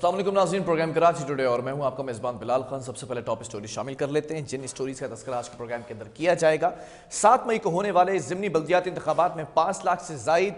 अस्सलाम वालेकुम नाज़रीन, प्रोग्राम कराची टुडे और मैं हूं आपका मेज़बान बिलाल खान। सबसे पहले टॉप स्टोरी शामिल कर लेते हैं जिन स्टोरीज का तस्करा आज के प्रोग्राम के अंदर किया जाएगा। 7 मई को होने वाले ज़िमनी बल्दियाती इंतखाबात में 5 लाख से ज़ायद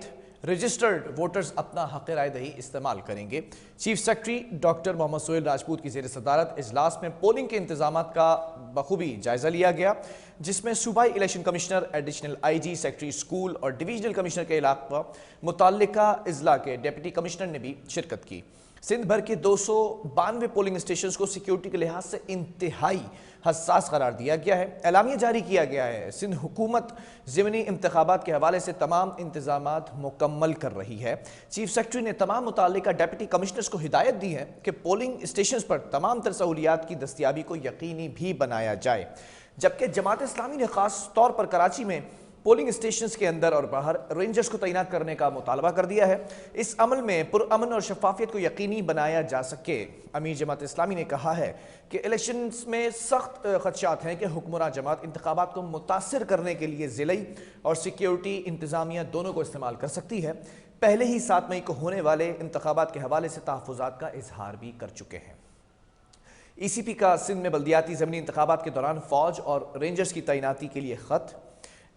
रजिस्टर्ड वोटर्स अपना हक़ राय दही इस्तेमाल करेंगे। Chief secretary doctor Mohammad Sohail Rajput की ज़ेर सदारत इजलास में पोलिंग के इंतजाम का बखूबी जायजा लिया गया, जिसमें सूबाई election commissioner, additional IG, secretary school और डिवीजनल कमिश्नर के इलाका मुताल्लिका अजला के डिप्टी कमिश्नर ने भी शिरकत की। सिंध भर के 292 पोलिंग स्टेशन को सिक्योरिटी के लिहाज से इंतहाई हसास करार दिया गया है। एलामिया जारी किया गया है। सिंध हुकूमत ज़िमनी इंतखाबात के हवाले से तमाम इंतजामात मुकम्मल कर रही है। चीफ सेक्रेटरी ने तमाम मुताल्लिका डिप्टी कमिश्नर्स को हिदायत दी है कि पोलिंग स्टेशन पर तमाम तर सहूलियात की दस्तियाबी को यकीनी भी बनाया जाए। जबकि जमात इस्लामी ने खास तौर पर कराची में पोलिंग स्टेशंस के अंदर और बाहर रेंजर्स को तैनात करने का मुतालबा कर दिया है। इस अमल में पुरअमन और शफाफियत को यकीनी बनाया जा सके। अमीर जमात इस्लामी ने कहा है कि इलेक्शंस में सख्त खदशात हैं कि हुक्मरान जमात इंतखाबात को मुतासर करने के लिए ज़िली और सिक्योरिटी इंतजामिया दोनों को इस्तेमाल कर सकती है। पहले ही 7 मई को होने वाले इंतखाबात के हवाले से तहफ़्फ़ुज़ात का इजहार भी कर चुके हैं। ECP का सिंध में बल्दियाती ज़मीनी इंतखाबात के दौरान फ़ौज और रेंजर्स की तैनाती के लिए ख़त।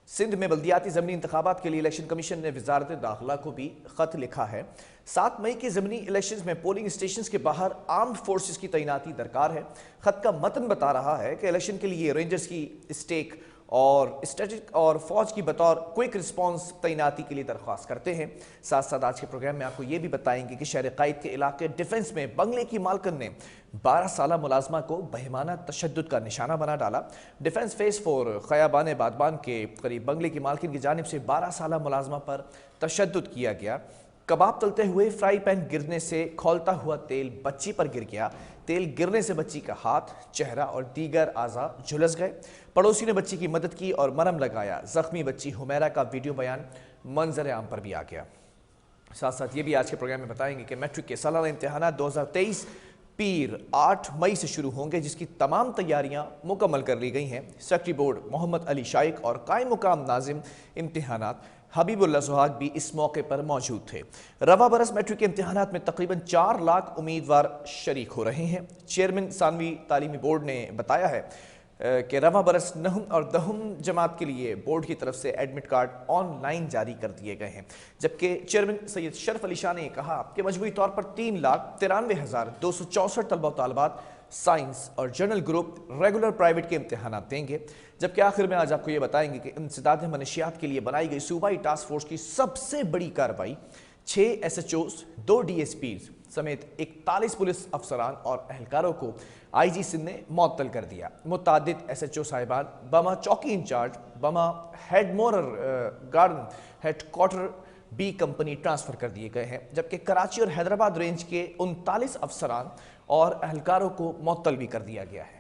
सिंध में बल्दियाती ज़मीनी इंतखाबात के लिए इलेक्शन कमीशन ने वजारत दाखिला को भी ख़त लिखा है। 7 मई के ज़मीनी इलेक्शन में पोलिंग स्टेशन के बाहर आर्म्ड फोर्सेस की तैनाती दरकार है। ख़त का मतन बता रहा है कि इलेक्शन के लिए रेंजर्स की स्टेक और स्ट्रेटिक और फौज की बतौर क्विक रिस्पांस तैनाती के लिए दरख्वास्त करते हैं। साथ साथ आज के प्रोग्राम में आपको ये भी बताएंगे कि शहर कायद के इलाके डिफेंस में बंगले की मालकन ने 12 साला मुलाजमा को बहिमाना तशद्दुद का निशाना बना डाला। डिफेंस फेस 4 खयाबान बादबान के करीब बंगले की मालकिन की जानिब से 12 साला मुलाजमा पर तशद्दुद किया गया। कबाब तलते हुए फ्राई पैन गिरने से खौलता हुआ तेल बच्ची पर गिर गया। तेल गिरने से बच्ची का हाथ, चेहरा और दीगर आज़ा झुलस गए। पड़ोसी ने बच्ची की मदद की और मरहम लगाया। जख्मी बच्ची हुमैरा का वीडियो बयान मंजर आम पर भी आ गया। साथ साथ ये भी आज के प्रोग्राम में बताएंगे कि मैट्रिक के सालाना इम्तहान 2023 पीर 8 मई से शुरू होंगे, जिसकी तमाम तैयारियां मुकम्मल कर ली गई हैं। सेक्रेटरी बोर्ड मोहम्मद अली शाइक और कायम मुकाम नाजिम इम्तहानात हबीबुल्लाह सुहाग भी इस मौके पर मौजूद थे। रवा बरस मैट्रिक के इम्तहानात में तकरीबन 4 लाख उम्मीदवार शरीक हो रहे हैं। चेयरमैन सानवी तालीमी बोर्ड ने बताया है कि रवा बरस 9वीं और 10वीं जमात के लिए बोर्ड की तरफ से एडमिट कार्ड ऑनलाइन जारी कर दिए गए हैं। जबकि चेयरमैन सैयद शरफ अली शाह ने कहा कि मजमूई तौर पर 3,93,264 तलबा तालबात साइंस और जनरल ग्रुप रेगुलर प्राइवेट के इम्तहान देंगे। जबकि आखिर में आज आपको ये बताएंगे कि इंसदाद मनशियात के लिए बनाई गई सूबाई टास्क फोर्स की सबसे बड़ी कार्रवाई 6 SHOs, 2 DSPs समेत 41 पुलिस अफसरान और एहलकारों को IG सिंध ने मुअत्तल कर दिया। मुतादिद SHO साहिबान बमा चौकी इंचार्ज, बमा हेड मोरर garden headquarter B company transfer कर दिए गए हैं। जबकि कराची और हैदराबाद रेंज के 39 अफसरान और एहलकारों को मुअत्तल भी कर दिया गया है।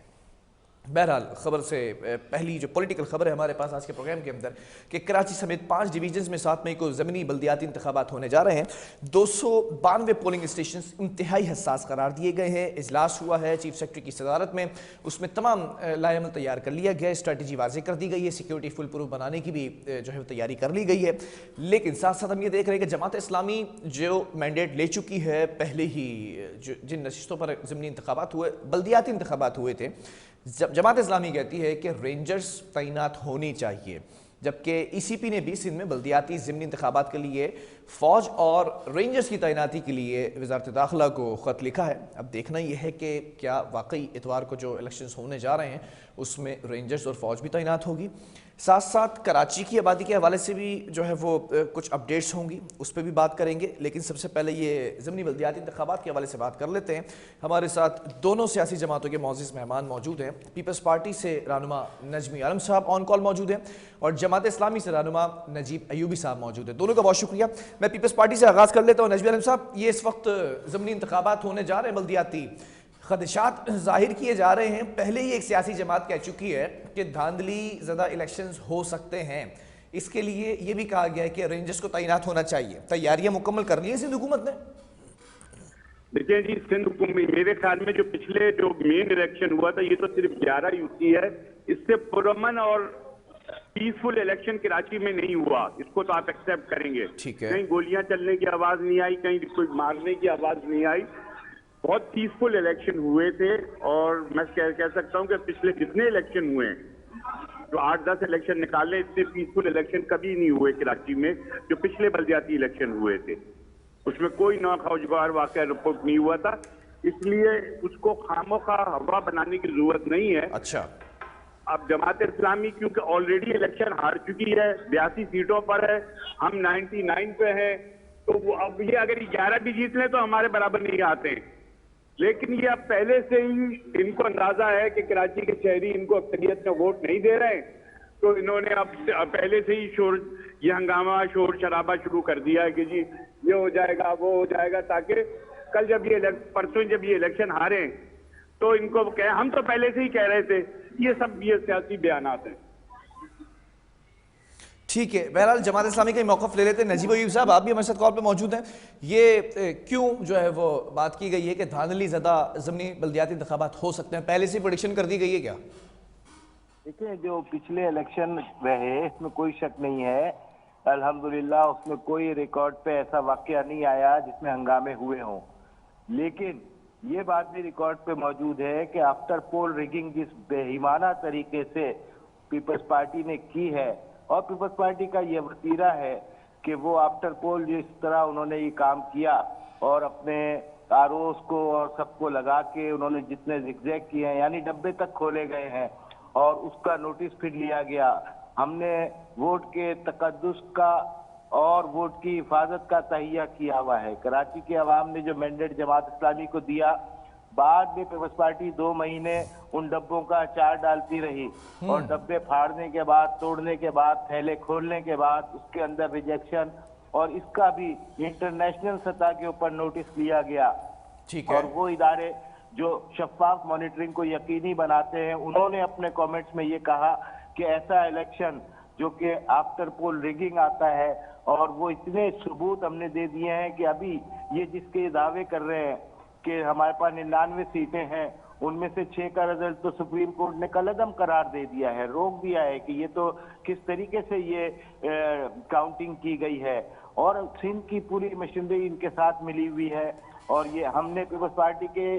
बहरहाल खबर से पहली जो पॉलिटिकल खबर है हमारे पास आज के प्रोग्राम के अंदर कि कराची समेत 5 डिवीजन्स में 7 मई को ज़मीनी बल्दियाती इंतखाबात होने जा रहे हैं। 292 पोलिंग स्टेशन इंतहाई हसास करार दिए गए हैं। इजलास हुआ है चीफ सेक्रेटरी की सदारत में, उसमें तमाम लाएमल तैयार कर लिया गया है। स्ट्रैटेजी वाज़ेह कर दी गई है। सिक्योरिटी फुल प्रूफ बनाने की भी जो है तैयारी कर ली गई है। लेकिन साथ साथ हम ये देख रहे हैं कि जमात इस्लामी जो मैंडेट ले चुकी है, पहले ही जिन नशिस्तों पर ज़मीनी इंतखाबात हुए, बल्दियाती इंतखाबात हुए थे, जमात इस्लामी कहती है कि रेंजर्स तैनात होनी चाहिए। जबकि ECP ने भी सिंध में बल्दियाती ज़मीनी इंतखाबात के लिए फ़ौज और रेंजर्स की तैनाती के लिए वजारत दाखिला को ख़त लिखा है। अब देखना यह है कि क्या वाकई इतवार को जो इलेक्शंस होने जा रहे हैं उसमें रेंजर्स और फ़ौज भी तैनात होगी। साथ साथ कराची की आबादी के हवाले से भी जो है वो कुछ अपडेट्स होंगी, उस पर भी बात करेंगे। लेकिन सबसे पहले ये ज़मीनी बल्दियाती इंतखाबात के हवाले से बात कर लेते हैं। हमारे साथ दोनों सियासी जमातों के मौजूद मेहमान मौजूद हैं। पीपल्स पार्टी से रहनुमा नजमी आलम साहब ऑन कॉल मौजूद हैं और जमात इस्लामी से रहनुमा नजीब अयूबी साहब मौजूद हैं। दोनों का बहुत शुक्रिया। मैं पीपल्स पार्टी से आगाज़ कर लेता हूँ। नजमी आलम साहब, ये इस वक्त ज़मीनी इंतखाबात होने जा रहे हैं, बल्दियाती खदशात जाहिर किए जा रहे हैं। पहले ही एक सियासी जमात कह चुकी है कि धांधली ज़्यादा इलेक्शंस हो सकते हैं। इसके लिए ये भी कहा गया है कि रेंजर्स को तैनात होना चाहिए। तैयारियां मुकम्मल कर ली है सिंध हुकूमत ने? देखिए जी, सिंध हुकूमत मेरे ख्याल में जो पिछले जो मेन इलेक्शन हुआ था, ये तो सिर्फ 11 UC है। इससे पुरअमन और पीसफुल इलेक्शन कराची में नहीं हुआ, इसको तो आप एक्सेप्ट करेंगे। ठीक है। कहीं गोलियां चलने की आवाज नहीं आई, कहीं कोई मारने की आवाज नहीं आई। बहुत पीसफुल इलेक्शन हुए थे। और मैं कह सकता हूं कि पिछले जितने इलेक्शन हुए हैं, जो 8-10 इलेक्शन निकाले, इतने पीसफुल इलेक्शन कभी नहीं हुए कराची में जो पिछले बल्दियाती इलेक्शन हुए थे। उसमें कोई नाखौशगवार वाकया रिपोर्ट नहीं हुआ था, इसलिए उसको खामोखा हवा बनाने की जरूरत नहीं है। अच्छा, अब जमात इस्लामी क्योंकि ऑलरेडी इलेक्शन हार चुकी है, 82 सीटों पर है, हम 99 पे हैं, तो वो अब ये अगर 11 भी जीत लें तो हमारे बराबर नहीं आते हैं। लेकिन ये अब पहले से ही इनको अंदाजा है कि कराची के शहरी इनको अक्सरियत में वोट नहीं दे रहे हैं, तो इन्होंने अब पहले से ही ये हंगामा शोर शराबा शुरू कर दिया है कि जी ये हो जाएगा वो हो जाएगा, ताकि कल जब परसों जब ये इलेक्शन हारे तो इनको कहें हम तो पहले से ही कह रहे थे। ये सियासी बयानात हैं। ठीक है। बहरहाल जमात इस्लामी का मौक़िफ़ ले लेते हैं। नजीब अयूब साहब, आप भी हमारे साथ कॉल पे मौजूद हैं। ये क्यों जो है वो बात की गई है कि धांधली ज़दा ज़मीनी बल्दियाती इंतखाबात हो सकते हैं, पहले से प्रेडिक्शन कर दी गई है क्या? देखिए, जो पिछले इलेक्शन रहे इसमें कोई शक नहीं है, अल्हम्दुलिल्लाह उसमें कोई रिकॉर्ड पे ऐसा वाकया नहीं आया जिसमें हंगामे हुए हों। लेकिन ये बात भी रिकॉर्ड पे मौजूद है कि आफ्टर पोल रिगिंग जिस बेईमाना तरीके से पीपल्स पार्टी ने की है, और पीपल्स पार्टी का ये वतीरा है कि वो आफ्टर पोल जिस तरह उन्होंने ये काम किया और अपने आरोस को और सबको लगा के उन्होंने जितने जिगजैग किए हैं, यानी डब्बे तक खोले गए हैं और उसका नोटिस फिर लिया गया। हमने वोट के तकद्दुस का और वोट की हिफाजत का तहिया किया हुआ है। कराची के अवाम ने जो मैंडेट जमात इस्लामी को दिया, बाद में पीपल्स पार्टी 2 महीने उन डब्बों का अचार डालती रही और डब्बे फाड़ने के बाद, तोड़ने के बाद, थैले खोलने के बाद उसके अंदर रिजेक्शन, और इसका भी इंटरनेशनल सतह के ऊपर नोटिस लिया गया। ठीक है। और वो इदारे जो शफाफ मॉनिटरिंग को यकीनी बनाते हैं, उन्होंने अपने कमेंट्स में ये कहा कि ऐसा इलेक्शन जो कि आफ्टर पोल रिगिंग आता है, और वो इतने सबूत हमने दे दिए हैं कि अभी ये जिसके दावे कर रहे हैं कि हमारे पास 99 सीटें हैं, उनमें से 6 का रिजल्ट तो सुप्रीम कोर्ट ने कलअदम करार दे दिया है, रोक दिया है कि ये तो किस तरीके से ये काउंटिंग की गई है। और सिंध की पूरी मशीनरी इनके साथ मिली हुई है, और ये हमने पीपल्स पार्टी के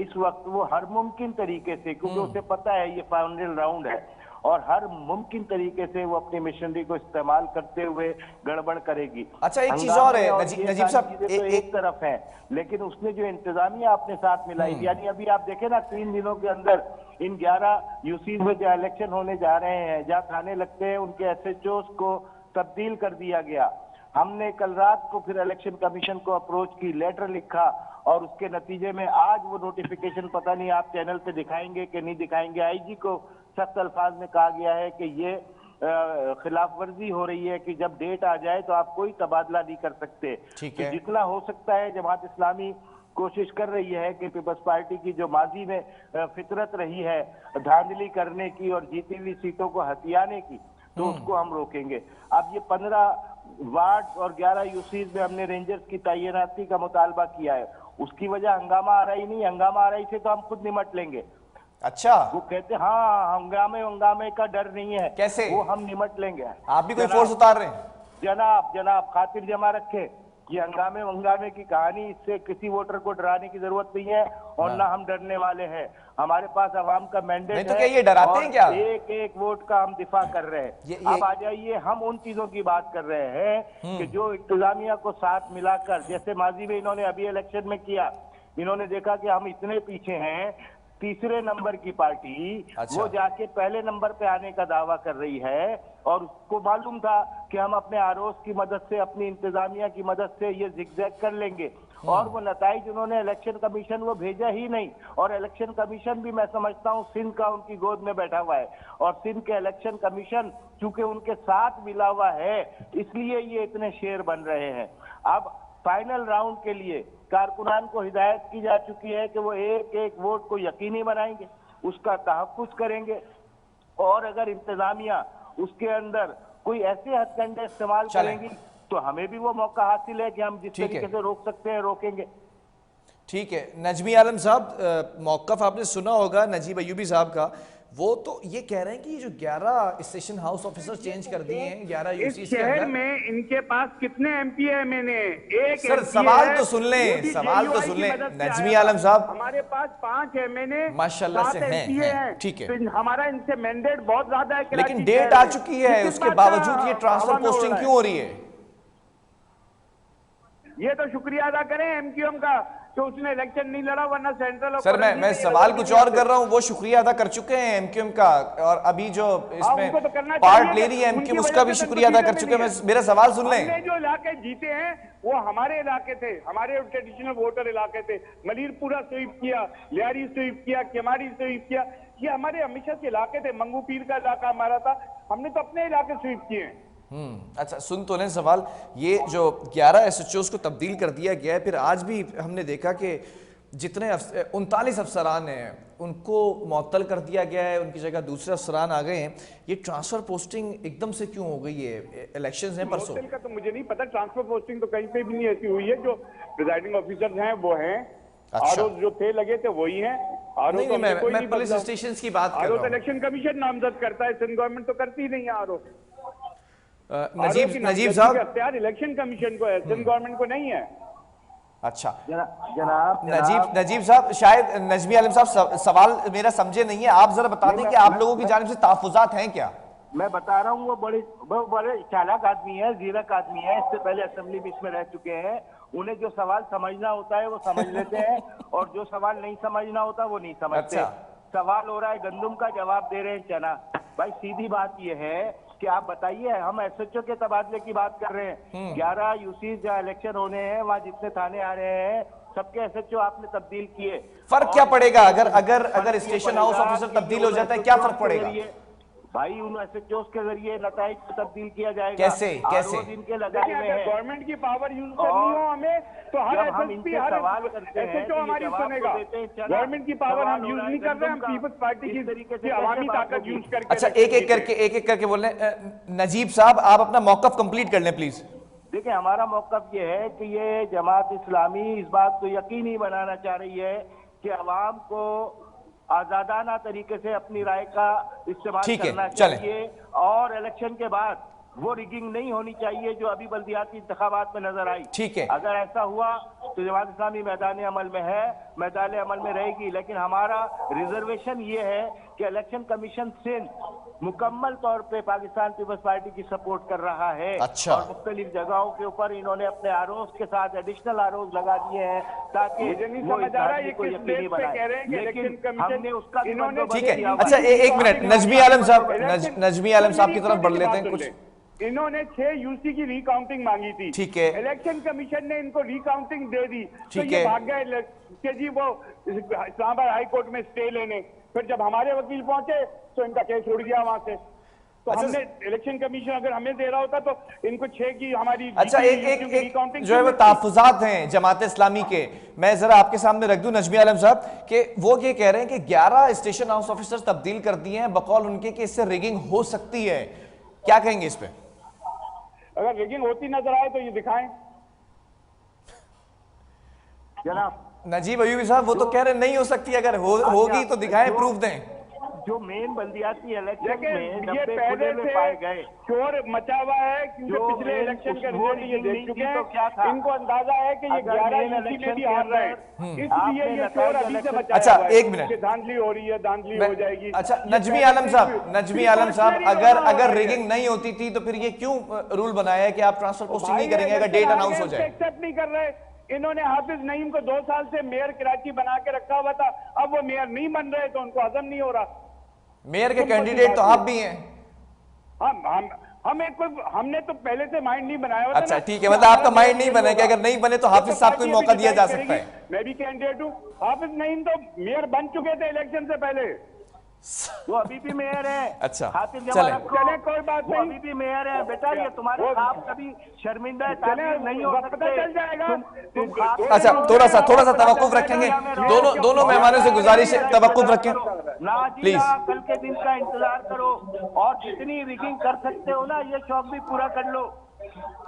इस वक्त वो हर मुमकिन तरीके से, क्योंकि उसे पता है ये फाइनल राउंड है, और हर मुमकिन तरीके से वो अपनी मशीनरी को इस्तेमाल करते हुए गड़बड़ करेगी। अच्छा, एक चीज और है नजीब साहब, तो एक तरफ है, लेकिन उसने जो इंतजामिया अपने साथ मिलाई, यानी अभी आप देखें ना, 3 दिनों के अंदर इन 11 यूसी में जो इलेक्शन होने जा रहे हैं, जहाँ थाने लगते हैं, उनके SHOs को तब्दील कर दिया गया। हमने कल रात को फिर इलेक्शन कमीशन को अप्रोच की, लेटर लिखा, और उसके नतीजे में आज वो नोटिफिकेशन, पता नहीं आप चैनल पे दिखाएंगे कि नहीं दिखाएंगे, IG को सख्त अल्फाज में कहा गया है कि ये खिलाफ वर्जी हो रही है कि जब डेट आ जाए तो आप कोई तबादला नहीं कर सकते। ठीक तो है। जितना हो सकता है जमात इस्लामी कोशिश कर रही है कि पीपल्स पार्टी की जो माजी में फितरत रही है धांधली करने की और जीती हुई सीटों को हथियाने की, तो उसको हम रोकेंगे। अब ये 15 वार्ड और 11 यूसीज में हमने रेंजर्स की तैनाती का मुतालबा किया है, उसकी वजह हंगामा आ रही नहीं, हंगामा आ रही थी तो हम खुद निमट लेंगे। अच्छा, वो कहते हाँ हंगामे का डर नहीं है, कैसे? वो हम निमट लेंगे। आप भी कोई फोर्स उतार रहे हैं? जनाब खातिर जमा रखे, ये हंगामे की कहानी, इससे किसी वोटर को डराने की जरूरत नहीं है, और ना हम डरने वाले हैं। हमारे पास अवाम का मैंडेट है, तो क्या ये डराते हैं क्या? एक एक वोट का हम दिफा कर रहे हैं। अब आ जाइए, हम उन चीजों की बात कर रहे हैं कि जो इंतजामिया को साथ मिलाकर, जैसे माजी में इन्होंने अभी इलेक्शन में किया, इन्होंने देखा कि हम इतने पीछे हैं, तीसरे नंबर की पार्टी वो जाके पहले नंबर पे आने का दावा कर रही है, और उसको मालूम था कि हम अपने आरोस की मदद से, अपनी इंतजामिया की मदद से ये जिगजैग कर लेंगे, और वो नताइज उन्होंने इलेक्शन कमीशन वो भेजा ही नहीं। और इलेक्शन कमीशन भी मैं समझता हूँ सिंध का उनकी गोद में बैठा हुआ है, और सिंध के इलेक्शन कमीशन चूंकि उनके साथ मिला हुआ है, इसलिए ये इतने शेर बन रहे हैं। अब फाइनल राउंड के लिए कारकुनान को हिदायत की जा चुकी है कि वो एक एक वोट को यकीनी बनाएंगे, उसका तहफ्फुज करेंगे, और अगर इंतजामिया उसके अंदर कोई ऐसे हथकंडे इस्तेमाल करेंगी तो हमें भी वो मौका हासिल है कि हम जिस तरीके से रोक सकते हैं रोकेंगे। ठीक है। नजमी आलम साहब, मौक़िफ़ आपने सुना होगा नजीब अयूबी साहब का, वो तो ये कह रहे हैं कि ये जो 11 स्टेशन हाउस ऑफिसर चेंज कर दिए हैं 11 इस यूसीज के शहर अंदर। में इनके पास कितने एमपी है? मैंने एक सर, MP सवाल है, तो सुन लें, वो भी सवाल तो JUI सुन की लें। मदद से नजमी आया आलम था। साहब, हमारे पास 5 है, मैंने माशाल्लाह से 7 हैं, MPA हैं, ठीक है। तो हमारा इनसे मैंडेट बहुत ज्यादा है। लेकिन कराची डेट शहर आ में। चुकी है, किस उसके बात का बावजूद ये ट्रांसफर हवा में उड़ पोस्टिंग रहा है? क्यों हो रही है? ये तो शुक्रिया अदा करें एमक्यूएम का कि उसने इलेक्शन नहीं लड़ा, वरना सेंट्रल। सर मैं सवाल कुछ और कर रहा हूं, वो शुक्रिया अदा कर चुके हैं एमक्यूएम का, और अभी जो इसमें उनको तो करना पार्ट चाहिए ले रही है कि एमक्यूएम उनकी उसका वजह भी से शुक्रिया अदा सीटें कर चुके हैं। मिली हैं। मेरा सवाल सुन हमने लें। जो इलाके जीते हैं वो हमारे इलाके थे, हमारे ट्रेडिशनल वोटर इलाके थे। मलीरपुरा स्वीप किया, लियारी स्वीप किया, केमारी स्वीप किया, ये हमारे हमेशा के इलाके थे। मंगू पीर का इलाका हमारा था, हमने तो अपने इलाके स्वीप किए हैं। अच्छा सुन तो लें सवाल। ये जो 11 एसएचओस को तब्दील कर दिया गया है, फिर आज भी हमने देखा कि जितने 39 अफसरान हैं उनको मुअत्तल कर दिया गया है, उनकी जगह दूसरे अफसरान आ गए हैं। ये ट्रांसफर पोस्टिंग एकदम से क्यों हो गई है? इलेक्शंस हैं परसों। मुअत्तल का तो मुझे नहीं पता, ट्रांसफर पोस्टिंग तो कहीं पे भी नहीं ऐसी हुई है। जो प्रिजाइडिंग ऑफिसर हैं वो हैं। अच्छा। आरओ जो थे लगे थे वही हैं। आरओ नहीं, तो नहीं, कोई मैं नहीं पुलिस बदला। स्टेशन की बात कर आरओ रहा तो हूँ। इलेक्शन कमीशन नामजद करता है, सिंध गवर्नमेंट तो करती नहीं है आरओ। नजीब साहब, अख्तियार इलेक्शन कमीशन को है, सिंध गवर्नमेंट को नहीं है। अच्छा जनाब नजीब साहब, शायद नजमी आलम साहब सवाल मेरा समझे नहीं है, आप जरा बता दें कि आप लोगों की जानिब से तहफ्फुज़ात हैं क्या? मैं बता रहा हूँ, वो बड़े चालाक आदमी है, जीरक आदमी है। इससे पहले असेंबली में इसमें रह चुके हैं। उन्हें जो सवाल समझना होता है वो समझ लेते हैं, और जो सवाल नहीं समझना होता वो नहीं समझते। अच्छा। सवाल हो रहा है गंदुम का, जवाब दे रहे हैं चना। भाई सीधी बात ये है कि आप बताइए, हम एसएचओ के तबादले की बात कर रहे हैं। 11 यूसी जहाँ इलेक्शन होने हैं, वहाँ जितने थाने आ रहे हैं, सबके एसएचओ आपने तब्दील किए। फर्क क्या पड़ेगा अगर स्टेशन हाउस ऑफिसर तब्दील हो जाता है? क्या फर्क पड़ेगा भाई? उन एसएचओ के जरिए नताइज को तब्दील किया जाएगा। कैसे इनके लगाए हुए हैं। गवर्नमेंट की पावर यूज करनी हो हमें तो हर जब हम एसएसपी इनसे हर सवाल करते हैं एसएचओ तो ये हमारी जवाब तो सुनेगा। देते हैं, चला। गवर्नमेंट की पावर हम सवाल यूज हो रहा नहीं है कर रहे, हम गंदम का। पीपल्स पार्टी इस तरीके की से अवामी कैसे बात ताकत होगी? यूज करके। अच्छा, एक एक करके बोल रहे हैं। नजीब साहब, आप अपना मौकफ कंप्लीट कर लें प्लीज। देखिए, हमारा मौकफ ये है कि ये जमात इस्लामी इस बात को यकीनी बनाना चाह रही है कि अवाम को आजादाना तरीके से अपनी राय का इस्तेमाल करना चाहिए, और इलेक्शन के बाद वो रिगिंग नहीं होनी चाहिए जो अभी बल्दियाती इंतखाबात में नजर आई। ठीक है। अगर ऐसा हुआ तो जमात इस्लामी मैदान अमल में है, मैदान अमल में रहेगी। लेकिन हमारा रिजर्वेशन ये है कि इलेक्शन कमीशन सिंध मुकम्मल तौर पे पाकिस्तान पीपल्स पार्टी की सपोर्ट कर रहा है। अच्छा। और मुख्तलिफ जगहों के ऊपर इन्होंने अपने आरोप के साथ एडिशनल आरोप लगा दिए हैं ताकि मुझे नहीं वो समझ इस आ रहा बात ये को किस यकीनी बेस पे बनाए। कह रहे हैं कि लेकिन इलेक्शन कमीशन हमने उसका भी इन्होंने बंदोबस्त ठीक है। किया। अच्छा, एक मिनट, नजमी आलम साहब, नजमी आलम साहब की तरफ बढ़ लेते हैं कुछ। इन्होंने 6 यूसी की रिकाउंटिंग मांगी थी। ठीक है। इलेक्शन कमीशन ने इनको रिकाउंटिंग दे दी, तो ठीक ये है। भाग गए कि जी वो इस्लामाबाद हाई कोर्ट में स्टे लेने। फिर जब हमारे वकील पहुंचे तो इनका केस उड़ गया वहां से। तो अच्छा, हमने इलेक्शन कमीशन अगर हमें दे रहा होता तो इनको 6 की हमारी अच्छा, एक रिकाउंटिंग जो है वो तहफ्फुज़ात हैं जमात इस्लामी के, मैं जरा आपके सामने रख दूं नजमी आलम साहब, कि वो ये कह रहे हैं कि 11 स्टेशन हाउस ऑफिसर तब्दील कर दिए हैं बकौल उनके कि इससे रिगिंग हो सकती है। क्या कहेंगे इस पे? अगर रिगिंग होती नजर आए तो ये दिखाएं। जनाब नजीब अयूबी साहब, वो तो कह रहे नहीं हो सकती, अगर होगी तो दिखाएं, प्रूफ दें। जो मेन बल्दियाती इलेक्शन में ये 90 पहले खुले में से पाए गए, शोर मचा हुआ है क्योंकि जो पिछले मेन इलेक्शन के वो रिजल्ट ये देख नहीं चुके की तो हैं। क्या था? इनको अंदाजा है कि ये अगर 11 मेन यूसी में इलेक्शन भी के हार रहे हैं, अंदर इसलिए आपने ये बताया शोर अभी से इलेक्शन- मचाया अच्छा, हुआ है एक मिनट। कि धांधली हो रही है, धांधली हो जाएगी। अच्छा, ये नजमी पहले आलम से साहब, भी- नजमी आलम साहब, अगर रिगिंग नहीं होती थी तो फिर ये क्यों रूल बनाया है कि आप ट्रांसफर पोस्टिंग नहीं करेंगे अगर डेट अनाउंस हो जाए? एक्सेप्ट नहीं कर रहे। इन्होंने हाफिज नईम को 2 साल से मेयर कराची बना के रखा हुआ था, अब वो मेयर नहीं बन रहे तो उनको हजम नहीं हो रहा। मेयर के कैंडिडेट तो आप भी हैं। हमने तो पहले से माइंड नहीं बनाया होता। अच्छा, ठीक है, मतलब आपका माइंड नहीं बना कि अगर नहीं बने तो हाफिज साहब को ही मौका दिया जा सकता है। मैं भी कैंडिडेट हूँ। हाफिज नईम तो मेयर बन चुके थे इलेक्शन से पहले। वो अभी भी मेयर है। अच्छा, हाफिज चलें। जमा रखो। चलें, कोई बात वो नहीं। अभी भी मेयर है बेटा, ये तुम्हारे ख्वाब कभी शर्मिंदा तारीफ नहीं हो पता सकते। चल जाएगा। तुम ख्वाब अच्छा, थोड़ा सा तवक्कुफ रखेंगे, दोनों मेहमानों से गुजारिश है तवक्कुफ रखें प्लीज। कल के दिन का इंतजार करो, और जितनी रिगिंग कर सकते हो ना, ये शौक भी पूरा कर लो।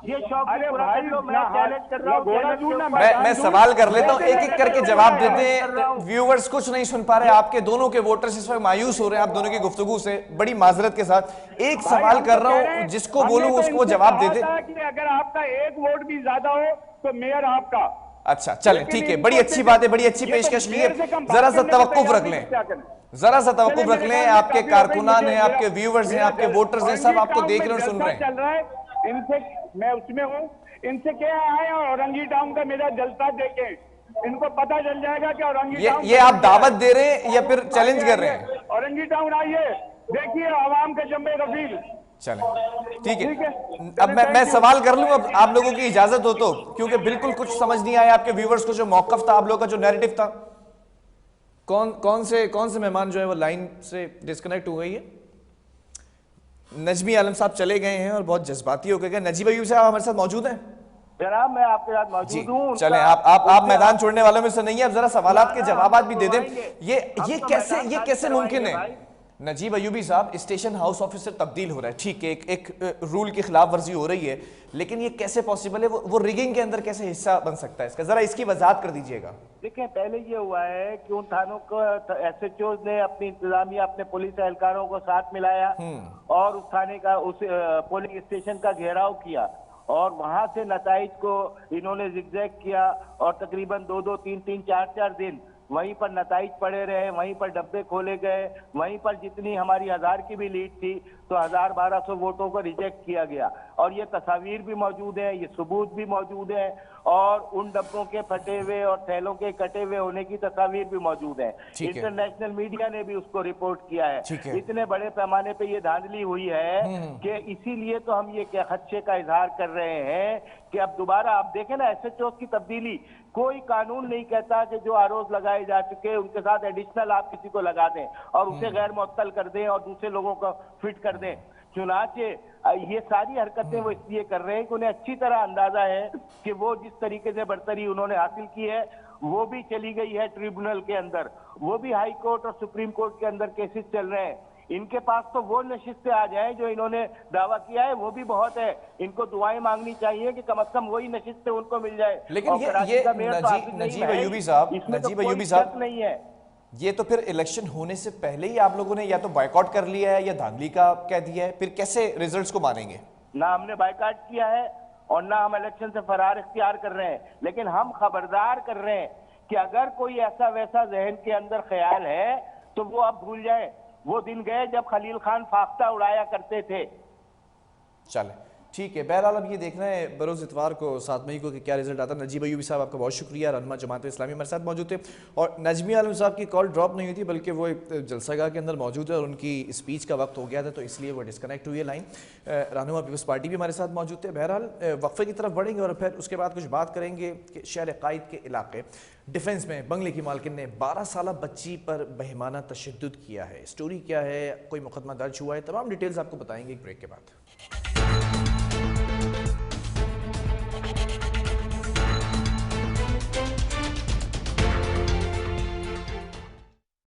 ये शौक अरे पूरा भाई, कर लो, मैं ना चैलेंज कर रहा हूँ, घोड़ा चैलेंज दूर ना के ऊपर। मैं सवाल कर लेता हूँ, एक एक करके जवाब देते कर रहा हैं। हूँ। व्यूअर्स कुछ नहीं सुन पा रहे, आपके दोनों के वोटर्स इस वक्त मायूस हो रहे हैं आप दोनों की गुफ्तगू से, बड़ी माजरत के साथ एक भाई, सवाल हम कर तो रहा कह रहे हूँ, हैं, जिसको हमने बोलूँ तो उसको वो इनसे जवाब कहा दे दे। था कि अगर आपका एक वोट भी ज्यादा हो तो मेयर आपका। अच्छा चलें, लेकिन ठीक है, इनको बड़ी अच्छी बात है, बड़ी अच्छी ये तो पेशकश की मेयर से है। कम बात जरा सा करने को तवक्कुफ तैयार रख नहीं, लें, तो क्या करें? जरा सा चलिए, तवक्कुफ रख मेरे लें। ख्याल में आपके काफी हो गई, कारकुनान मुझे हैं, आपके मेरा- व्यूवर्स हैं, मेरा आपके जल- वोटर्स हैं, सब औरंगी आपको टाउन देख में रहे और सुन जलसा रहे हैं। चल रहा है, इनसे मैं उसमें हूँ, इनसे क्या आए और औरंगी टाउन का मेरा जलसा देखें, इनको पता चल जाएगा कि औरंगी टाउन ये आप दावत दे रहे हैं या फिर चैलेंज कर रहे हैं? औरंगी टाउन आइए, देखिए आवाम के जम्मे रफील। चलें, ठीक ठीक है। है, अब मैं thank you। सवाल कर लूं, अब आप लोगों की इजाजत हो तो, क्योंकि बिल्कुल कुछ समझ नहीं आया आपके व्यूवर्स को, जो मौकफ था आप लोगों का, जो नैरेटिव था। कौन से मेहमान जो है वो लाइन से डिस्कनेक्ट हो गई है? नजमी आलम साहब चले गए हैं और बहुत जज्बाती हो गए। नजीब अयूब साहब हमारे साथ मौजूद हैं? जनाब मैं आपके साथ जी मौजूद हूँ। चलें, आप मैदान छोड़ने वालों में से नहीं है, अब जरा सवालात के जवाब भी दे दें। ये मैदान कैसे मुमकिन है? भाई। नजीब अयूबी साहब, स्टेशन हाउस ऑफिसर तब्दील हो रहा है, ठीक है, एक रूल की खिलाफ वर्जी हो रही है, लेकिन ये कैसे पॉसिबल है? वो रिगिंग के अंदर कैसे हिस्सा बन सकता है इसका? जरा इसकी वजाहत कर दीजिएगा। देखिए, पहले ये हुआ है कि उन थानों को एसएचओ ने अपनी इंतजामिया, अपने पुलिस एहलकारों को साथ मिलाया और उस थाने का, उस पोलिंग स्टेशन का घेराव किया और वहां से नताइज को इन्होंने जिगजैग किया और तकरीबन 2-2, 3-3, 4-4 दिन वहीं पर नताइज पड़े रहे, वहीं पर डब्बे खोले गए, वहीं पर जितनी हमारी 1000 की भी लीड थी तो 1000-1200 वोटों को रिजेक्ट किया गया। और ये तस्वीर भी मौजूद है, ये सबूत भी मौजूद है और उन डब्बों के फटे हुए और थैलों के कटे हुए होने की तस्वीर भी मौजूद है। इंटरनेशनल मीडिया ने भी उसको रिपोर्ट किया है। इतने बड़े पैमाने पे ये धांधली हुई है कि इसीलिए तो हम ये खदशे का इजहार कर रहे हैं कि अब दोबारा आप देखें ना, एसएचओ की तब्दीली, कोई कानून नहीं कहता कि जो आरोप लगाए जा चुके हैं उनके साथ एडिशनल आप किसी को लगा दें और उसे गैर मुअत्तल कर दें और दूसरे लोगों को फिट कर दें। चुनाचे ये सारी हरकतें वो इसलिए कर रहे हैं कि उन्हें अच्छी तरह अंदाजा है कि वो जिस तरीके से बढ़तरी उन्होंने हासिल की है वो भी चली गई है ट्रिब्यूनल के अंदर, वो भी हाई कोर्ट और सुप्रीम कोर्ट के अंदर केसेस चल रहे हैं। इनके पास तो वो नशिस्तें आ जाएं जो इन्होंने दावा किया है, वो भी बहुत है। इनको दुआएं मांगनी चाहिए कि कम से कम वही नशिस्तें उनको मिल जाए। लेकिन नजीब अयूबी साहब नहीं है। ये तो फिर इलेक्शन होने से पहले ही आप लोगों ने या तो बायकॉट कर लिया है या धांधली का कह दिया है, फिर कैसे रिजल्ट्स को मानेंगे? ना हमने बायकॉट किया है और ना हम इलेक्शन से फरार इख्तियार कर रहे हैं, लेकिन हम खबरदार कर रहे हैं कि अगर कोई ऐसा वैसा जहन के अंदर ख्याल है तो वो अब भूल जाए। वो दिन गए जब खलील खान फाख्ता उड़ाया करते थे। चले, ठीक है। बहरहाल अब ये देखना है बरोज़ इतवार को 7 मई को कि क्या रिजल्ट आता है। नजीब अयूबी साहब आपका बहुत शुक्रिया। रहनुमा जमात इस्लामी हमारे साथ मौजूद थे और नजमी आलम साहब की कॉल ड्रॉप नहीं हुई थी बल्कि वो एक जलसागाह के अंदर मौजूद है और उनकी स्पीच का वक्त हो गया था तो इसलिए वो डिस्कनेक्ट हुई है लाइन। रहनुमा पीपल्स पार्टी भी हमारे साथ मौजूद थे। बहरहाल वक्फे की तरफ बढ़ेंगे और फिर उसके बाद कुछ बात करेंगे कि शहर कायद के इलाके डिफेंस में बंगले की मालकिन ने 12 साल बच्ची पर बेईमाना तशद्दुद किया है। स्टोरी क्या है, कोई मुकदमा दर्ज हुआ है, तमाम डिटेल्स आपको बताएंगे एक ब्रेक के बाद।